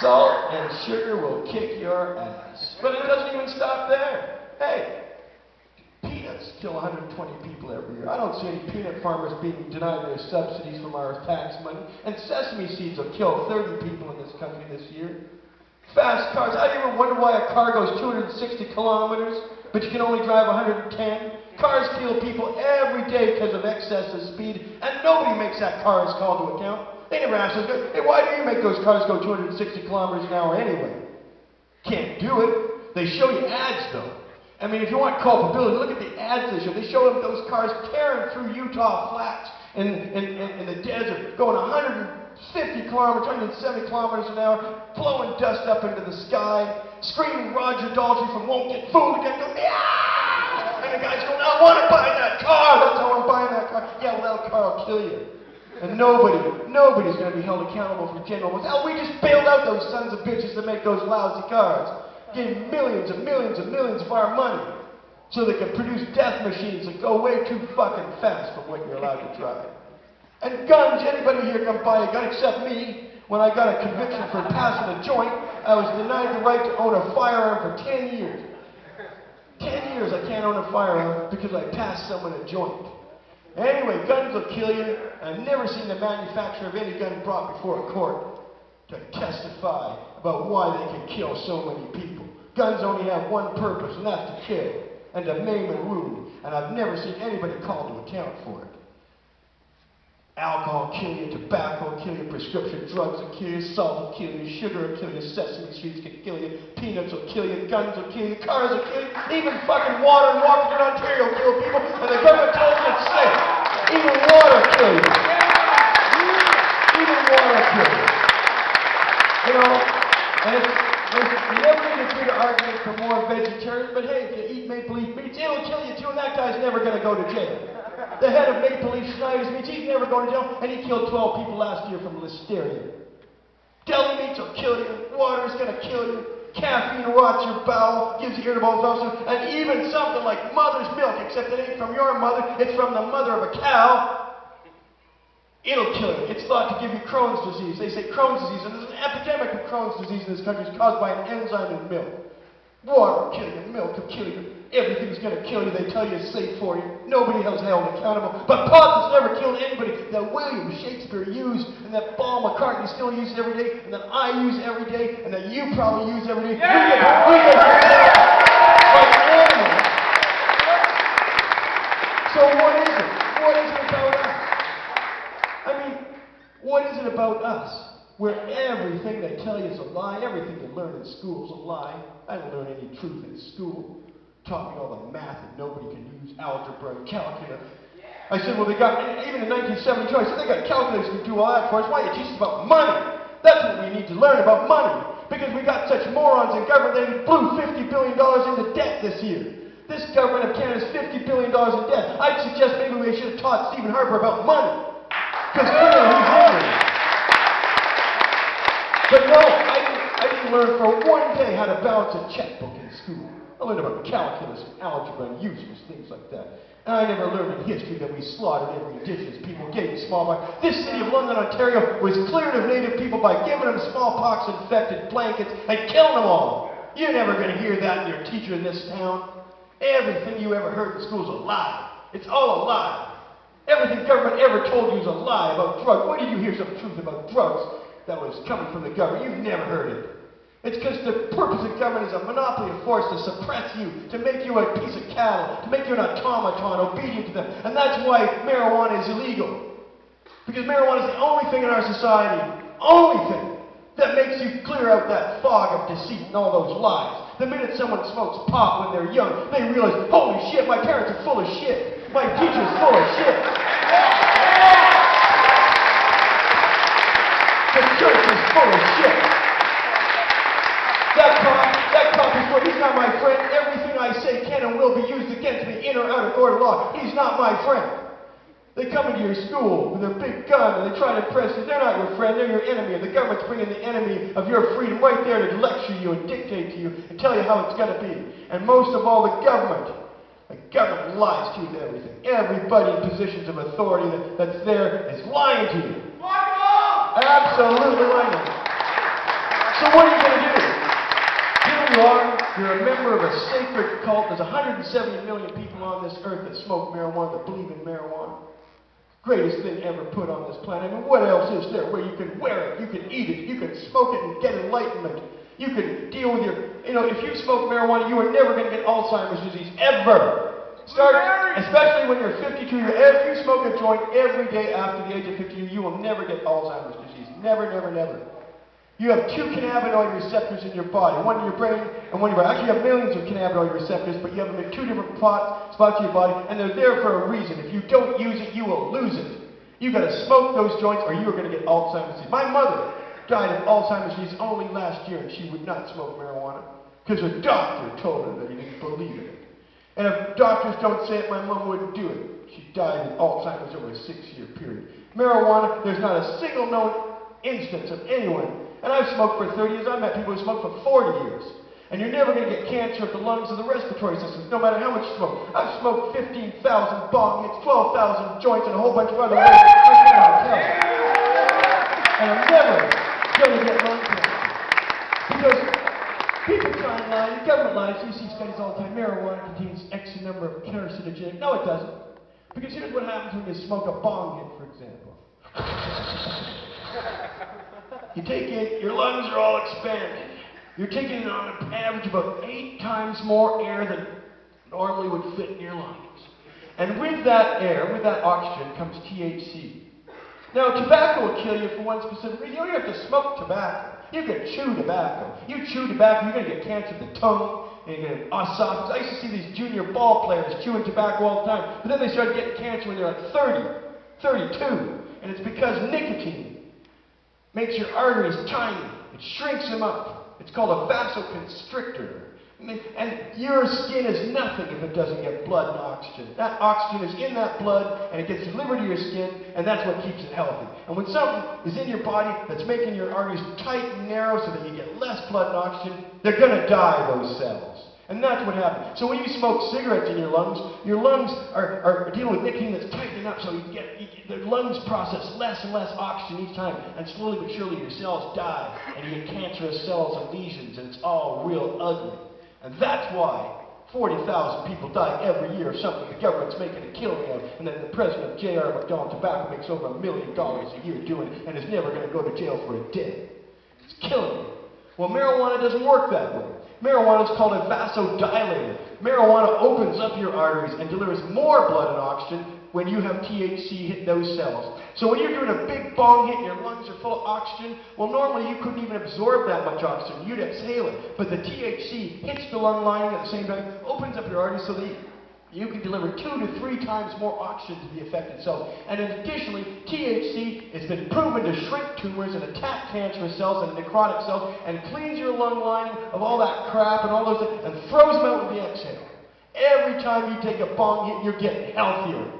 Salt and sugar will kick your ass. But it doesn't even stop there. Hey, peanuts kill 120 people every year. I don't see any peanut farmers being denied their subsidies from our tax money. And sesame seeds will kill 30 people in this country this year. Fast cars. I ever wonder why a car goes 260 kilometers, but you can only drive 110? Cars kill people every day because of excessive speed, and nobody makes that car's call to account. They never ask us, hey, why do you make those cars go 260 kilometers an hour anyway? Can't do it. They show you ads, though. I mean, if you want culpability, look at the ads they show. They show them those cars tearing through Utah flats in the desert, going 150 kilometers, 170 kilometers an hour, blowing dust up into the sky, screaming Roger Daltrey from Won't Get Fooled Again, going, yeah! And the guy's going, I want to buy that car! That's how I'm buying that car. Yeah, well, that car will kill you. And nobody's going to be held accountable for general motors. Hell, we just bailed out those sons of bitches that make those lousy cars. Gave millions and millions and millions of our money so they can produce death machines that go way too fucking fast for what you're allowed to drive. And guns, anybody here can buy a gun except me. When I got a conviction for passing a joint, I was denied the right to own a firearm for 10 years. 10 years I can't own a firearm because I passed someone a joint. Anyway, guns will kill you. I've never seen the manufacturer of any gun brought before a court to testify about why they can kill so many people. Guns only have one purpose, and that's to kill and to maim and wound. And I've never seen anybody called to account for it. Alcohol will kill you, tobacco will kill you, prescription drugs will kill you, salt will kill you, sugar will kill you, sesame seeds can kill you, peanuts will kill you, guns will kill you, cars will kill you, even fucking water in Washington, Ontario will kill people, and the government tells you it's safe. Even water will kill you. Even water will kill you. You know, and there's never been a good argument for more vegetarians, but hey, if you eat maple leaf meats, it'll kill you too, and that guy's never going to go to jail. The head of Maple Leaf Schneider's meats, he's never going to jail, and he killed 12 people last year from listeria. Deli meats will kill you, water's going to kill you, caffeine rots your bowel, gives you irritable ulcers, and even something like mother's milk, except it ain't from your mother, it's from the mother of a cow. It'll kill you. It's thought to give you Crohn's disease. They say Crohn's disease, and there's an epidemic of Crohn's disease in this country. It's caused by an enzyme in milk. Water will kill you, milk will kill you, everything's going to kill you. They tell you it's safe for you. Nobody else held accountable. But pot has never killed anybody that William Shakespeare used, and that Paul McCartney still uses every day, and that I use every day, and that you probably use every day. Yeah! We get like animals. So what is it? What is it about us? I mean, what is it about us? Where everything they tell you is a lie, everything you learn in school is a lie. I didn't learn any truth in school. Taught me all the math that nobody can use, algebra and calculus. I said, well, they got, even in 1972, I said, they got calculators to do all that for us. Why don't you teach us about money? That's what we need to learn about money. Because we got such morons in government, they blew $50 billion into debt this year. This government of Canada is $50 billion in debt. I'd suggest maybe we should have taught Stephen Harper about money. Because clearly he's ignorant. But no, I didn't learn for one day how to balance a checkbook in school. I learned about calculus and algebra and useless things like that. And I never learned in history that we slaughtered every indigenous people, gave them smallpox. This city of London, Ontario was cleared of native people by giving them smallpox-infected blankets and killing them all. You're never going to hear that in your teacher in this town. Everything you ever heard in school is a lie. It's all a lie. Everything government ever told you is a lie about drugs. Where did you hear some truth about drugs that was coming from the government? You've never heard it. It's because the purpose of government is a monopoly of force to suppress you, to make you a piece of cattle, to make you an automaton, obedient to them. And that's why marijuana is illegal. Because marijuana is the only thing in our society, only thing, that makes you clear out that fog of deceit and all those lies. The minute someone smokes pot when they're young, they realize, holy shit, my parents are full of shit. My teacher's full of shit. The church is full of shit. That cop is what? He's not my friend. Everything I say can and will be used against me in or out of court of law. He's not my friend. They come into your school with their big gun and they try to impress you. They're not your friend, they're your enemy. And the government's bringing the enemy of your freedom right there to lecture you and dictate to you and tell you how it's going to be. And most of all, the government lies to you with everything. Everybody in positions of authority that's there is lying to you. Absolutely lying to you. So what are you going to do? Here you are, you're a member of a sacred cult. There's 170 million people on this earth that smoke marijuana, that believe in marijuana. Greatest thing ever put on this planet. I mean, what else is there where you can wear it, you can eat it, you can smoke it and get enlightenment. You can deal with if you smoke marijuana, you are never going to get Alzheimer's disease, ever. Especially when you're 52 years, if you smoke a joint every day after the age of 52, you will never get Alzheimer's disease. Never, never, never. You have 2 cannabinoid receptors in your body, one in your brain and one in your body. Actually, you have millions of cannabinoid receptors, but you have them in 2 different spots in your body, and they're there for a reason. If you don't use it, you will lose it. You've got to smoke those joints or you are going to get Alzheimer's disease. My mother died of Alzheimer's disease only last year, and she would not smoke marijuana because her doctor told her that he didn't believe in it. And if doctors don't say it, my mom wouldn't do it. She died of Alzheimer's over a 6-year period. Marijuana, there's not a single known instance of anyone. And I've smoked for 30 years. I've met people who smoked for 40 years. And you're never going to get cancer of the lungs or the respiratory system, no matter how much you smoke. I've smoked 15,000 bong hits, 12,000 joints, and a whole bunch of other ways. And I'm never going to get lung cancer. Because people try and lie, the government lies, you see studies all the time, marijuana contains X number of carcinogenic. No, it doesn't. Because here's what happens when you smoke a bong hit, for example. You take it, your lungs are all expanded. You're taking in on an average about 8 times more air than normally would fit in your lungs. And with that air, with that oxygen, comes THC. Now, tobacco will kill you for one specific reason. You don't have to smoke tobacco. You can chew tobacco. You chew tobacco, you're going to get cancer of the tongue, and you're going to get esophagus. I used to see these junior ball players chewing tobacco all the time, but then they started getting cancer when they're like 30, 32. And it's because nicotine makes your arteries tiny. It shrinks them up. It's called a vasoconstrictor. And your skin is nothing if it doesn't get blood and oxygen. That oxygen is in that blood, and it gets delivered to your skin, and that's what keeps it healthy. And when something is in your body that's making your arteries tight and narrow so that you get less blood and oxygen, they're going to die, those cells. And that's what happens. So when you smoke cigarettes in your lungs are dealing with nicotine that's tightening up, so the lungs process less and less oxygen each time, and slowly but surely your cells die, and you get cancerous cells and lesions, and it's all real ugly. And that's why 40,000 people die every year of something the government's making a killing of, and then the president of J.R. McDonald Tobacco makes over $1 million a year doing it, and is never going to go to jail for a day. It's killing you. Well, marijuana doesn't work that way. Marijuana is called a vasodilator. Marijuana opens up your arteries and delivers more blood and oxygen when you have THC hit those cells. So when you're doing a big bong hit and your lungs are full of oxygen, well, normally you couldn't even absorb that much oxygen. You'd exhale it. But the THC hits the lung lining at the same time, opens up your arteries so that you can deliver 2 to 3 times more oxygen to the affected cells. And additionally, THC has been proven to shrink tumors and attack cancerous cells and necrotic cells and cleans your lung lining of all that crap and all those things and throws them out with the exhale. Every time you take a bong hit, you're getting healthier.